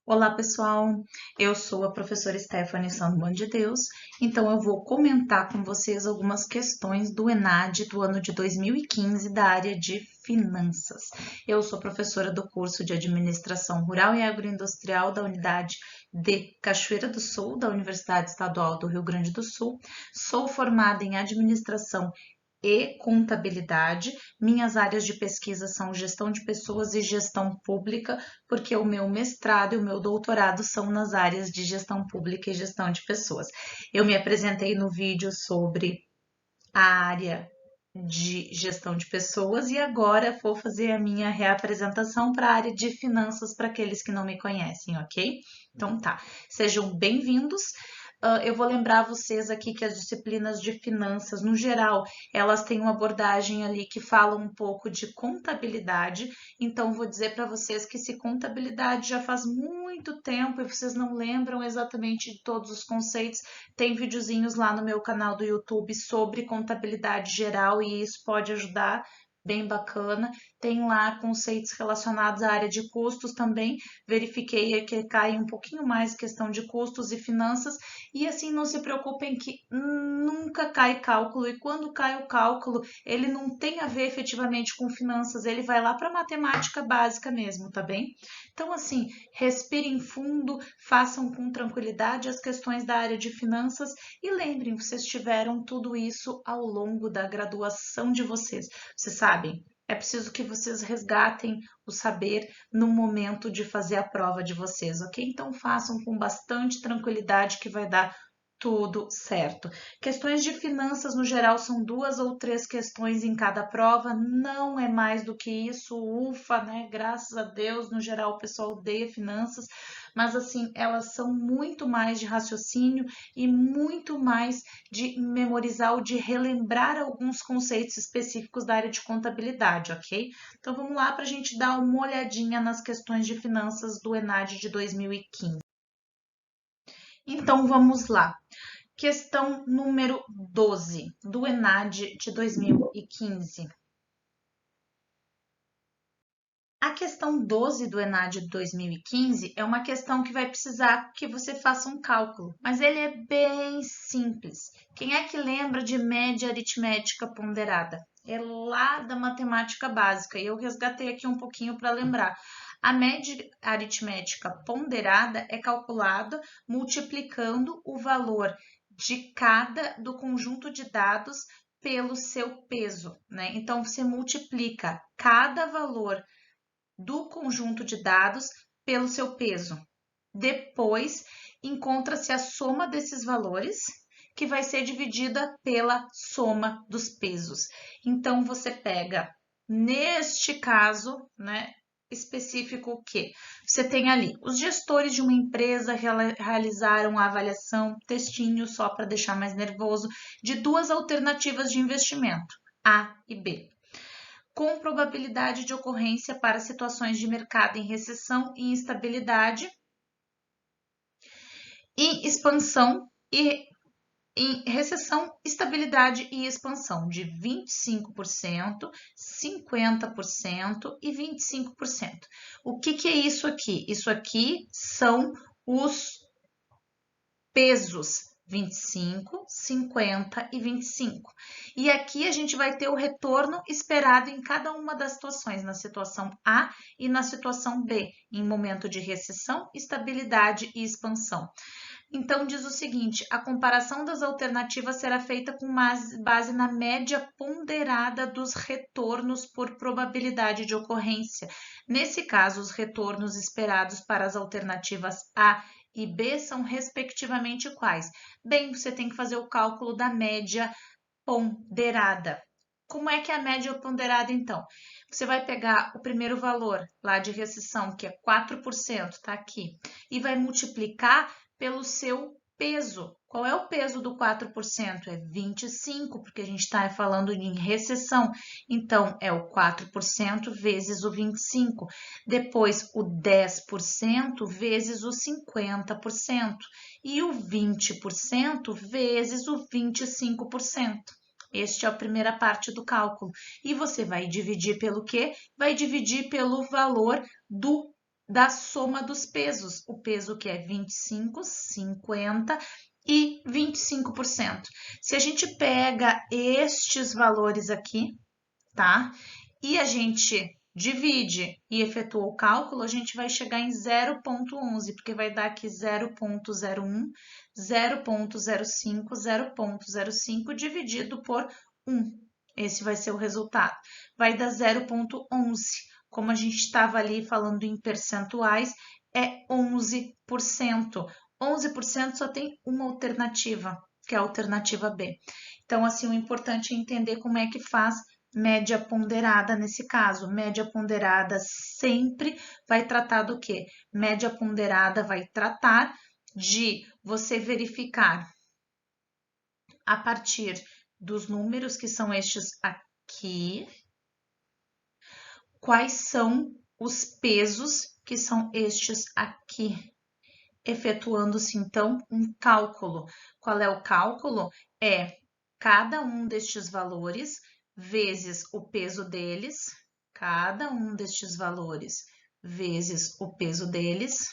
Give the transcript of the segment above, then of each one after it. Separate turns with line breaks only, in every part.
Olá, pessoal. Eu sou a professora Stephanie Sandman de Deus, então eu vou comentar com vocês algumas questões do ENAD do ano de 2015 da área de finanças. Eu sou professora do curso de Administração Rural e Agroindustrial da unidade de Cachoeira do Sul, da Universidade Estadual do Rio Grande do Sul. Sou formada em Administração e contabilidade. Minhas áreas de pesquisa são gestão de pessoas e gestão pública, porque o meu mestrado e o meu doutorado são nas áreas de gestão pública e gestão de pessoas. Eu me apresentei no vídeo sobre a área de gestão de pessoas e agora vou fazer a minha reapresentação para a área de finanças para aqueles que não me conhecem, ok? Então tá, sejam bem-vindos. Eu vou lembrar vocês aqui que as disciplinas de finanças, no geral, elas têm uma abordagem ali que fala um pouco de contabilidade. Então, vou dizer para vocês que se contabilidade já faz muito tempo e vocês não lembram exatamente de todos os conceitos, tem videozinhos lá no meu canal do YouTube sobre contabilidade geral e isso pode ajudar. Bem bacana. Tem lá conceitos relacionados à área de custos também. Verifiquei que cai um pouquinho mais questão de custos e finanças. E assim, não se preocupem que nunca cai cálculo, e quando cai o cálculo, ele não tem a ver efetivamente com finanças, ele vai lá para matemática básica mesmo, tá bem? Então, assim, respirem fundo, façam com tranquilidade as questões da área de finanças e lembrem, vocês tiveram tudo isso ao longo da graduação de vocês. Vocês sabem, é preciso que vocês resgatem o saber no momento de fazer a prova de vocês, ok? Então façam com bastante tranquilidade que vai dar tudo certo. Questões de finanças, no geral, são 2 ou 3 questões em cada prova, não é mais do que isso, ufa, né? Graças a Deus, no geral, o pessoal odeia finanças, mas assim, elas são muito mais de raciocínio e muito mais de memorizar ou de relembrar alguns conceitos específicos da área de contabilidade, ok? Então vamos lá para a gente dar uma olhadinha nas questões de finanças do ENAD de 2015. Então vamos lá. Questão número 12 do ENAD de 2015. A questão 12 do ENAD de 2015 é uma questão que vai precisar que você faça um cálculo, mas ele é bem simples. Quem é que lembra de média aritmética ponderada? É lá da matemática básica e eu resgatei aqui um pouquinho para lembrar. A média aritmética ponderada é calculada multiplicando o valor de cada do conjunto de dados pelo seu peso, né? Então você multiplica cada valor do conjunto de dados pelo seu peso. Depois, encontra-se a soma desses valores, que vai ser dividida pela soma dos pesos. Então, você pega, neste caso, né, específico o quê? Você tem ali, os gestores de uma empresa realizaram a avaliação, textinho só para deixar mais nervoso, de 2 alternativas de investimento, A e B, com probabilidade de ocorrência para situações de mercado em recessão e instabilidade, em expansão e em recessão, estabilidade e expansão de 25%, 50% e 25%. O que é isso aqui? Isso aqui são os pesos 25, 50 e 25. E aqui a gente vai ter o retorno esperado em cada uma das situações, na situação A e na situação B, em momento de recessão, estabilidade e expansão. Então, diz o seguinte, a comparação das alternativas será feita com base na média ponderada dos retornos por probabilidade de ocorrência. Nesse caso, os retornos esperados para as alternativas A e B são respectivamente quais? Bem, você tem que fazer o cálculo da média ponderada. Como é que é a média ponderada, então? Você vai pegar o primeiro valor lá de recessão, que é 4%, tá aqui, e vai multiplicar pelo seu peso. Qual é o peso do 4%? É 25, porque a gente está falando em recessão. Então, é o 4% vezes o 25. Depois, o 10% vezes o 50%. E o 20% vezes o 25%. Este é a primeira parte do cálculo. E você vai dividir pelo quê? Vai dividir pelo valor da soma dos pesos. O peso que é 25, 50 e 25%. Se a gente pega estes valores aqui, tá? E a gente divide e efetua o cálculo, a gente vai chegar em 0,11, porque vai dar aqui 0,01, 0,05, 0,05 dividido por 1. Esse vai ser o resultado. Vai dar 0,11. Como a gente estava ali falando em percentuais, é 11%. 11% só tem uma alternativa, que é a alternativa B. Então, assim, o importante é entender como é que faz média ponderada nesse caso. Média ponderada sempre vai tratar do quê? Média ponderada vai tratar de você verificar a partir dos números que são estes aqui, quais são os pesos que são estes aqui, efetuando-se então um cálculo. Qual é o cálculo? É cada um destes valores vezes o peso deles, cada um destes valores vezes o peso deles,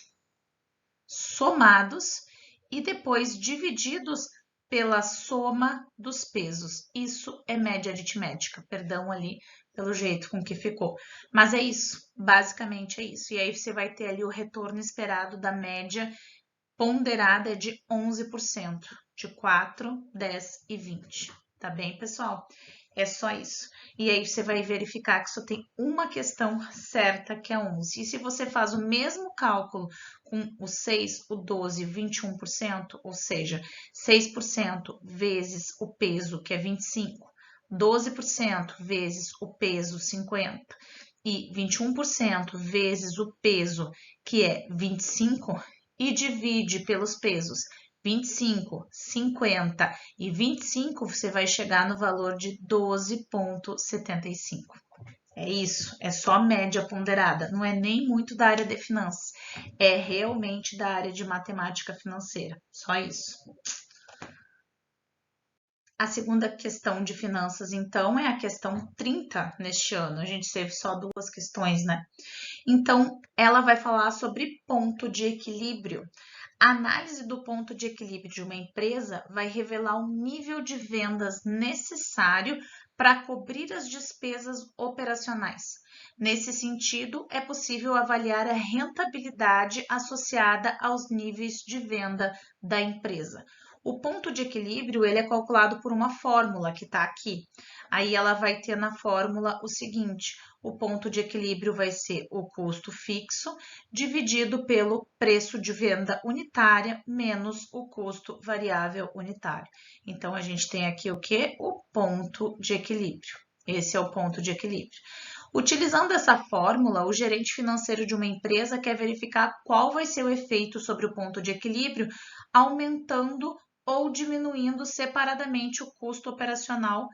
somados e depois divididos pela soma dos pesos. Isso é média aritmética, perdão ali pelo jeito com que ficou. Mas é isso, basicamente é isso. E aí você vai ter ali o retorno esperado da média ponderada de 11%, de 4, 10 e 20. Tá bem, pessoal? É só isso. E aí você vai verificar que só tem uma questão certa, que é 11. E se você faz o mesmo cálculo com o 6, o 12 e 21%, ou seja, 6% vezes o peso, que é 25, 12% vezes o peso, 50, e 21% vezes o peso, que é 25, e divide pelos pesos 25, 50 e 25, você vai chegar no valor de 12,75. É isso, é só média ponderada, não é nem muito da área de finanças, é realmente da área de matemática financeira, só isso. A segunda questão de finanças, então, é a questão 30 neste ano. A gente teve só 2 questões, né? Então, ela vai falar sobre ponto de equilíbrio. A análise do ponto de equilíbrio de uma empresa vai revelar o nível de vendas necessário para cobrir as despesas operacionais. Nesse sentido, é possível avaliar a rentabilidade associada aos níveis de venda da empresa. O ponto de equilíbrio ele é calculado por uma fórmula que está aqui. Aí ela vai ter na fórmula o seguinte: o ponto de equilíbrio vai ser o custo fixo dividido pelo preço de venda unitária menos o custo variável unitário. Então, a gente tem aqui o que? O ponto de equilíbrio. Esse é o ponto de equilíbrio. Utilizando essa fórmula, o gerente financeiro de uma empresa quer verificar qual vai ser o efeito sobre o ponto de equilíbrio, aumentando ou diminuindo separadamente o custo operacional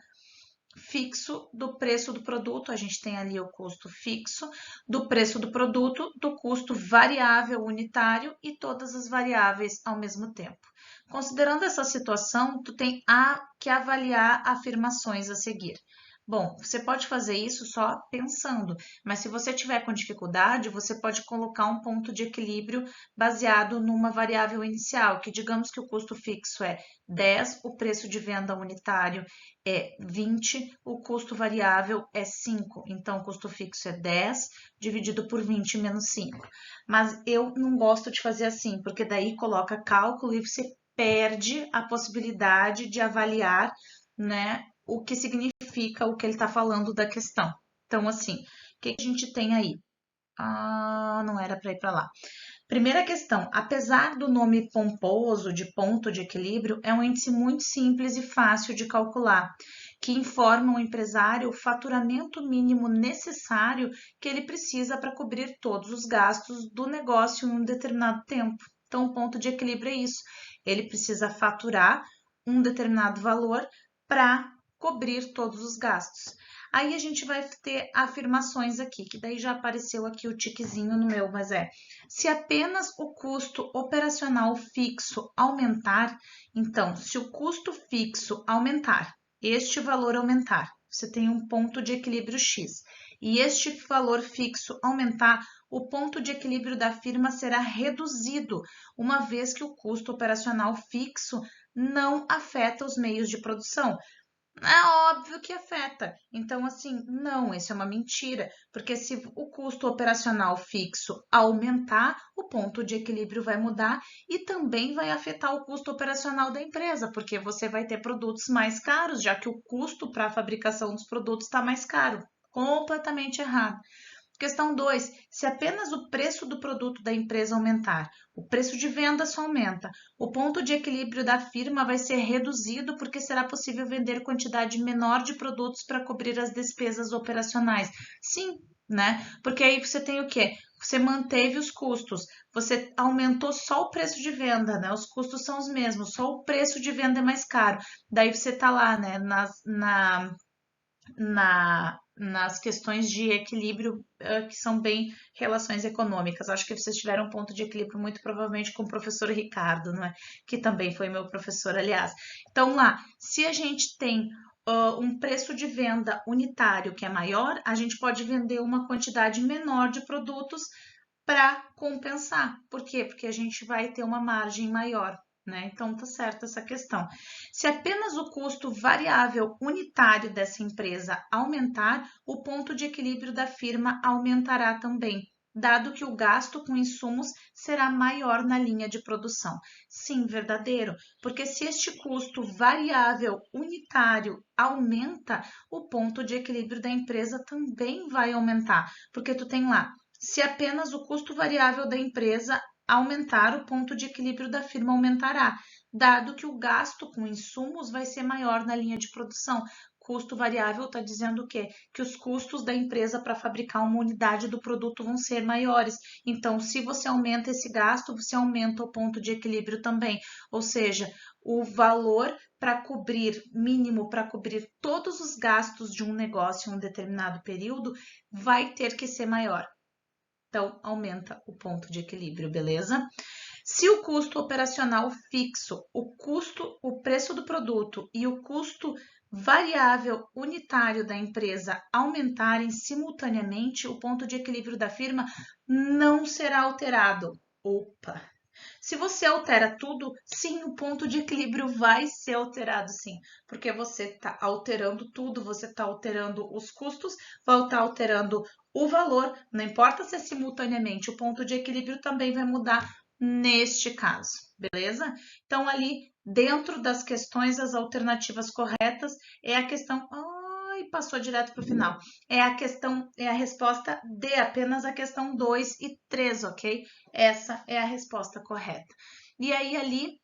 fixo do preço do produto, a gente tem ali o custo fixo do preço do produto, do custo variável unitário e todas as variáveis ao mesmo tempo. Considerando essa situação, tu tem que avaliar afirmações a seguir. Bom, você pode fazer isso só pensando, mas se você tiver com dificuldade, você pode colocar um ponto de equilíbrio baseado numa variável inicial, que digamos que o custo fixo é 10, o preço de venda unitário é 20, o custo variável é 5. Então, o custo fixo é 10 dividido por 20 menos 5. Mas eu não gosto de fazer assim, porque daí coloca cálculo e você perde a possibilidade de avaliar, né, o que significa o que ele está falando da questão. Então, assim, o que a gente tem aí? Não era para ir para lá. Primeira questão, apesar do nome pomposo de ponto de equilíbrio, é um índice muito simples e fácil de calcular, que informa o empresário o faturamento mínimo necessário que ele precisa para cobrir todos os gastos do negócio em um determinado tempo. Então, o ponto de equilíbrio é isso. Ele precisa faturar um determinado valor para cobrir todos os gastos. Aí a gente vai ter afirmações aqui, que daí já apareceu aqui o tiquezinho no meu, mas se apenas o custo operacional fixo aumentar, então, se o custo fixo aumentar, este valor aumentar, você tem um ponto de equilíbrio X. e este valor fixo aumentar, o ponto de equilíbrio da firma será reduzido, uma vez que o custo operacional fixo não afeta os meios de produção. É óbvio que afeta. Então, assim, não, isso é uma mentira, porque se o custo operacional fixo aumentar, o ponto de equilíbrio vai mudar e também vai afetar o custo operacional da empresa, porque você vai ter produtos mais caros, já que o custo para a fabricação dos produtos está mais caro. Completamente errado. Questão 2. Se apenas o preço do produto da empresa aumentar, o preço de venda só aumenta, o ponto de equilíbrio da firma vai ser reduzido porque será possível vender quantidade menor de produtos para cobrir as despesas operacionais. Sim, né? Porque aí você tem o quê? Você manteve os custos, você aumentou só o preço de venda, né? Os custos são os mesmos, só o preço de venda é mais caro. Daí você tá lá, né? Nas questões de equilíbrio, que são bem relações econômicas. Acho que vocês tiveram um ponto de equilíbrio muito provavelmente com o professor Ricardo, não é? Que também foi meu professor, aliás. Então, lá, se a gente tem um preço de venda unitário que é maior, a gente pode vender uma quantidade menor de produtos para compensar. Por quê? Porque a gente vai ter uma margem maior. Né? Então, tá certo essa questão. Se apenas o custo variável unitário dessa empresa aumentar, o ponto de equilíbrio da firma aumentará também, dado que o gasto com insumos será maior na linha de produção. Sim, verdadeiro, porque se este custo variável unitário aumenta, o ponto de equilíbrio da empresa também vai aumentar, porque tu tem lá, se apenas o custo variável da empresa aumentar, o ponto de equilíbrio da firma aumentará, dado que o gasto com insumos vai ser maior na linha de produção. Custo variável está dizendo o quê? Que os custos da empresa para fabricar uma unidade do produto vão ser maiores. Então, se você aumenta esse gasto, você aumenta o ponto de equilíbrio também. Ou seja, o valor para cobrir, mínimo para cobrir todos os gastos de um negócio em um determinado período, vai ter que ser maior. Então, aumenta o ponto de equilíbrio, beleza? Se o custo operacional fixo, o preço do produto e o custo variável unitário da empresa aumentarem simultaneamente, o ponto de equilíbrio da firma não será alterado. Opa! Se você altera tudo, sim, o ponto de equilíbrio vai ser alterado, sim, porque você está alterando tudo, você está alterando os custos, vai estar alterando o valor, não importa se é simultaneamente, o ponto de equilíbrio também vai mudar neste caso, beleza? Então, ali dentro das questões, as alternativas corretas é a questão. Ai, passou direto para o final. É a questão, é a resposta D, apenas a questão 2 e 3, ok? Essa é a resposta correta. E aí, ali,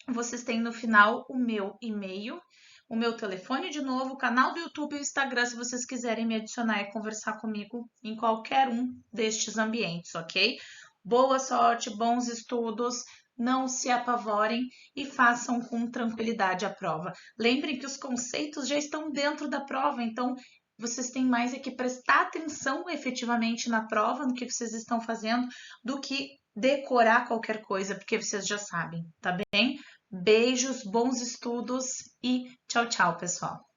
vocês têm no final o meu e-mail, o meu telefone de novo, o canal do YouTube e o Instagram, se vocês quiserem me adicionar e conversar comigo em qualquer um destes ambientes, ok? Boa sorte, bons estudos, não se apavorem e façam com tranquilidade a prova. Lembrem que os conceitos já estão dentro da prova, então vocês têm mais é que prestar atenção efetivamente na prova, no que vocês estão fazendo, do que decorar qualquer coisa, porque vocês já sabem, tá bem? Beijos, bons estudos e tchau, tchau, pessoal!